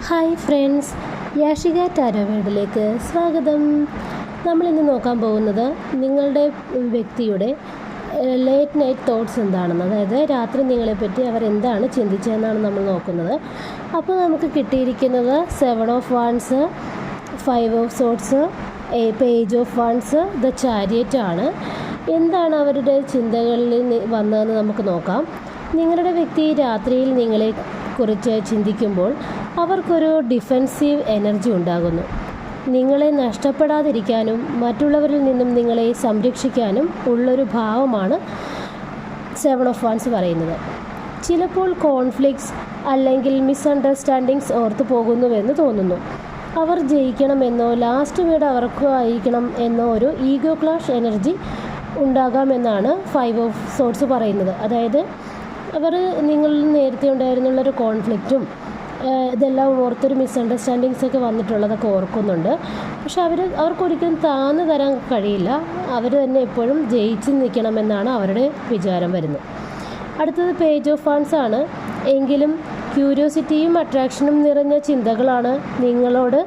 Hi friends, Yashika tarot വേൾഡിലേക്ക് സ്വാഗതം. നമ്മളിന്ന് നോക്കാൻ പോകുന്നത് നിങ്ങളുടെ വ്യക്തിയുടെ ലേറ്റ് നൈറ്റ് തോട്ട്സ് എന്താണെന്ന്, അതായത് രാത്രി നിങ്ങളെപ്പറ്റി അവർ എന്താണ് ചിന്തിച്ചതെന്നാണ് നമ്മൾ നോക്കുന്നത്. അപ്പോൾ നമുക്ക് കിട്ടിയിരിക്കുന്നത് 7 of wands, 5 of sorts, page of vans, the chariot ആണ്. എന്താണ് അവരുടെ ചിന്തകളിൽ വന്നതെന്ന് നമുക്ക് നോക്കാം. നിങ്ങളുടെ വ്യക്തി രാത്രിയിൽ നിങ്ങളെ കുറിച്ച് ചിന്തിക്കുമ്പോൾ അവർക്കൊരു ഡിഫെൻസീവ് എനർജി ഉണ്ടാകുന്നു. നിങ്ങളെ നഷ്ടപ്പെടാതിരിക്കാനും മറ്റുള്ളവരിൽ നിന്നും നിങ്ങളെ സംരക്ഷിക്കാനും ഉള്ളൊരു ഭാവമാണ് 7 ഓഫ് വാൻസ് പറയുന്നത്. ചിലപ്പോൾ കോൺഫ്ലിക്ട്സ് അല്ലെങ്കിൽ മിസ്അണ്ടർസ്റ്റാൻഡിങ്സ് ഓർത്തു പോകുന്നുവെന്ന് തോന്നുന്നു. അവർ ജയിക്കണമെന്നോ ലാസ്റ്റ് വേർഡ് അവർക്ക് ആയിരിക്കണം എന്നോ ഒരു ഈഗോ ക്ലാഷ് എനർജി ഉണ്ടാകാമെന്നാണ് 5 ഓഫ് സോർട്സ് പറയുന്നത്. അതായത് അവർ നിങ്ങളിൽ നേരത്തെ ഉണ്ടായിരുന്നുള്ളൊരു കോൺഫ്ലിക്റ്റും ഇതെല്ലാം ഓർത്തൊരു മിസ്അണ്ടർസ്റ്റാൻഡിങ്സൊക്കെ വന്നിട്ടുള്ളതൊക്കെ ഓർക്കുന്നുണ്ട്. പക്ഷെ അവർക്കൊരിക്കലും താഴ്ന്നു തരാൻ കഴിയില്ല. അവർ തന്നെ എപ്പോഴും ജയിച്ച് നിൽക്കണമെന്നാണ് അവരുടെ വിചാരം വരുന്നത്. അടുത്തത് പേജ് ഓഫ് വാൻസ് ആണ്. എങ്കിലും ക്യൂരിയോസിറ്റിയും അട്രാക്ഷനും നിറഞ്ഞ ചിന്തകളാണ്. നിങ്ങളോട്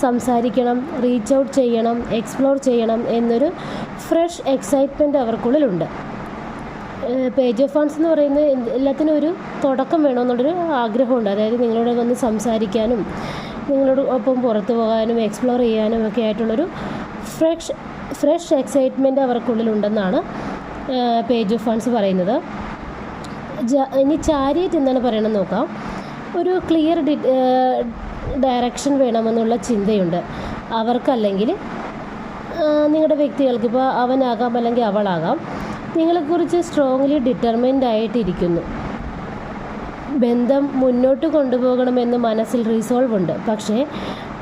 സംസാരിക്കണം, റീച്ച് ഔട്ട് ചെയ്യണം, എക്സ്പ്ലോർ ചെയ്യണം എന്നൊരു ഫ്രഷ് എക്സൈറ്റ്മെൻറ്റ് അവർക്കുള്ളിലുണ്ട്. പേജ് ഓഫ് വാൻസ് എന്ന് പറയുന്നത് എല്ലാത്തിനും ഒരു തുടക്കം വേണമെന്നുള്ളൊരു ആഗ്രഹമുണ്ട്. അതായത് നിങ്ങളോട് വന്ന് സംസാരിക്കാനും നിങ്ങളോട് ഒപ്പം പുറത്തു പോകാനും എക്സ്പ്ലോർ ചെയ്യാനും ഒക്കെ ആയിട്ടുള്ളൊരു ഫ്രഷ് എക്സൈറ്റ്മെൻറ്റ് അവർക്കുള്ളിലുണ്ടെന്നാണ് പേജ് ഓഫ് വാൻസ് പറയുന്നത്. ഇനി ചാരിയറ്റ് എന്താണ് പറയണമെന്ന് നോക്കാം. ഒരു ക്ലിയർ ഡയറക്ഷൻ വേണമെന്നുള്ള ചിന്തയുണ്ട് അവർക്കല്ലെങ്കിൽ നിങ്ങളുടെ വ്യക്തികൾക്ക്. ഇപ്പോൾ അവനാകാം അല്ലെങ്കിൽ അവളാകാം. നിങ്ങളെക്കുറിച്ച് സ്ട്രോങ്ലി ഡിറ്റർമിൻഡ് ആയിട്ടിരിക്കുന്നു. ബന്ധം മുന്നോട്ട് കൊണ്ടുപോകണമെന്ന് മനസ്സിൽ റിസോൾവ് ഉണ്ട്. പക്ഷേ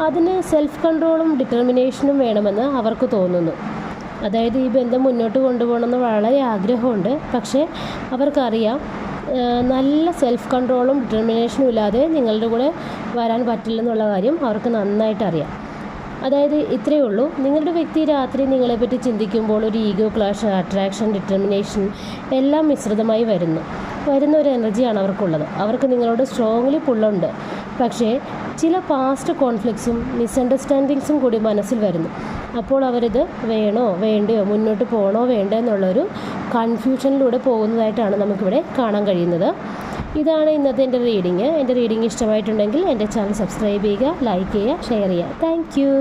അതിന് സെൽഫ് കൺട്രോളും ഡിറ്റർമിനേഷനും വേണമെന്ന് അവർക്ക് തോന്നുന്നു. അതായത് ഈ ബന്ധം മുന്നോട്ട് കൊണ്ടുപോകണമെന്ന് വളരെ ആഗ്രഹമുണ്ട്. പക്ഷേ അവർക്കറിയാം നല്ല സെൽഫ് കൺട്രോളും ഡിറ്റർമിനേഷനും ഇല്ലാതെ നിങ്ങളുടെ കൂടെ വരാൻ പറ്റില്ലെന്നുള്ള കാര്യം അവർക്ക് നന്നായിട്ടറിയാം. അതായത് ഇത്രയേ ഉള്ളൂ. നിങ്ങളുടെ വ്യക്തി രാത്രി നിങ്ങളെപ്പറ്റി ചിന്തിക്കുമ്പോൾ ഒരു ഈഗോ ക്ലാഷ്, അട്രാക്ഷൻ, ഡിറ്റർമിനേഷൻ എല്ലാം മിശ്രിതമായി വരുന്ന ഒരു എനർജിയാണ് അവർക്കുള്ളത്. അവർക്ക് നിങ്ങളോട് സ്ട്രോങ്ലി പുള്ളുണ്ട്. പക്ഷേ ചില പാസ്റ്റ് കോൺഫ്ലിക്ട്സും മിസ്അണ്ടർസ്റ്റാൻഡിങ്സും കൂടി മനസ്സിൽ വരുന്നു. അപ്പോൾ അവരിത് വേണോ വേണ്ടയോ, മുന്നോട്ട് പോകണോ വേണ്ടോ എന്നുള്ളൊരു കൺഫ്യൂഷനിലൂടെ പോകുന്നതായിട്ടാണ് നമുക്കിവിടെ കാണാൻ കഴിയുന്നത്. ഇതാണ് ഇന്നത്തെ എൻ്റെ റീഡിങ്. എൻ്റെ റീഡിങ് ഇഷ്ടമായിട്ടുണ്ടെങ്കിൽ എൻ്റെ ചാനൽ സബ്സ്ക്രൈബ് ചെയ്യുക, ലൈക്ക് ചെയ്യുക, ഷെയർ ചെയ്യുക. Thank you.